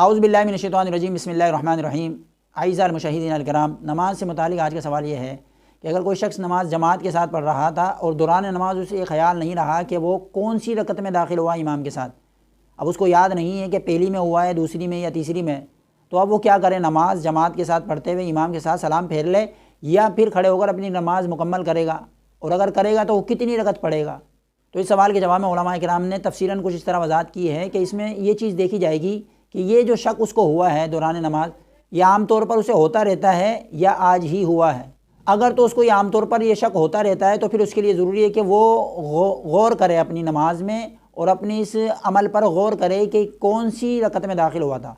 اعوذ باللہ من الشیطان الرجیم، بسم اللہ الرحمن الرحیم۔ اعزائي المشاہدین الکرام، نماز سے متعلق آج کا سوال یہ ہے کہ اگر کوئی شخص نماز جماعت کے ساتھ پڑھ رہا تھا اور دوران نماز اسے یہ خیال نہیں رہا کہ وہ کون سی رکعت میں داخل ہوا امام کے ساتھ، اب اس کو یاد نہیں ہے کہ پہلی میں ہوا ہے، دوسری میں یا تیسری میں، تو اب وہ کیا کرے؟ نماز جماعت کے ساتھ پڑھتے ہوئے امام کے ساتھ سلام پھیر لے یا پھر کھڑے ہو کر اپنی نماز مکمل کرے گا؟ اور اگر کرے گا تو وہ کتنی رکعت پڑھے گا؟ تو اس سوال کے جواب میں علماء کرام نے تفصیلاً کچھ اس طرح وضاحت کی ہے کہ اس میں یہ چیز دیکھی جائے گی کہ یہ جو شک اس کو ہوا ہے دوران نماز، یہ عام طور پر اسے ہوتا رہتا ہے یا آج ہی ہوا ہے۔ اگر تو اس کو یہ عام طور پر یہ شک ہوتا رہتا ہے تو پھر اس کے لیے ضروری ہے کہ وہ غور کرے اپنی نماز میں اور اپنی اس عمل پر غور کرے کہ کون سی رکعت میں داخل ہوا تھا۔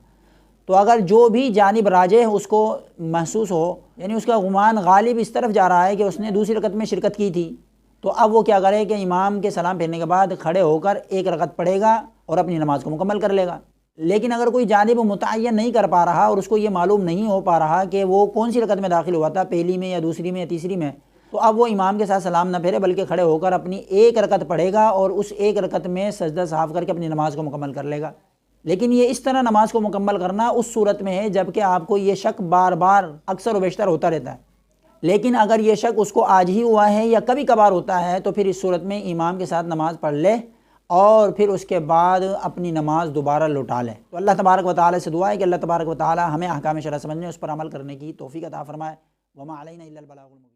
تو اگر جو بھی جانب راجح اس کو محسوس ہو، یعنی اس کا گمان غالب اس طرف جا رہا ہے کہ اس نے دوسری رکعت میں شرکت کی تھی، تو اب وہ کیا کرے کہ امام کے سلام پھیرنے کے بعد کھڑے ہو کر ایک رکعت پڑھے گا اور اپنی نماز کو مکمل کر لے گا۔ لیکن اگر کوئی جانب متعین نہیں کر پا رہا اور اس کو یہ معلوم نہیں ہو پا رہا کہ وہ کون سی رکعت میں داخل ہوا تھا، پہلی میں یا دوسری میں یا تیسری میں، تو اب وہ امام کے ساتھ سلام نہ پھیرے بلکہ کھڑے ہو کر اپنی ایک رکعت پڑھے گا اور اس ایک رکعت میں سجدہ سہو کر کے اپنی نماز کو مکمل کر لے گا۔ لیکن یہ اس طرح نماز کو مکمل کرنا اس صورت میں ہے جب کہ آپ کو یہ شک بار بار اکثر و بیشتر ہوتا رہتا ہے۔ لیکن اگر یہ شک اس کو آج ہی ہوا ہے یا کبھی کبھار ہوتا ہے تو پھر اس صورت میں امام کے ساتھ نماز پڑھ لے اور پھر اس کے بعد اپنی نماز دوبارہ لوٹا لے۔ تو اللہ تبارک و تعالی سے دعا ہے کہ اللہ تبارک و تعالی ہمیں احکام شرع سمجھنے، اس پر عمل کرنے کی توفیق عطا فرمائے۔ وما علینا الا البلاغ المبین۔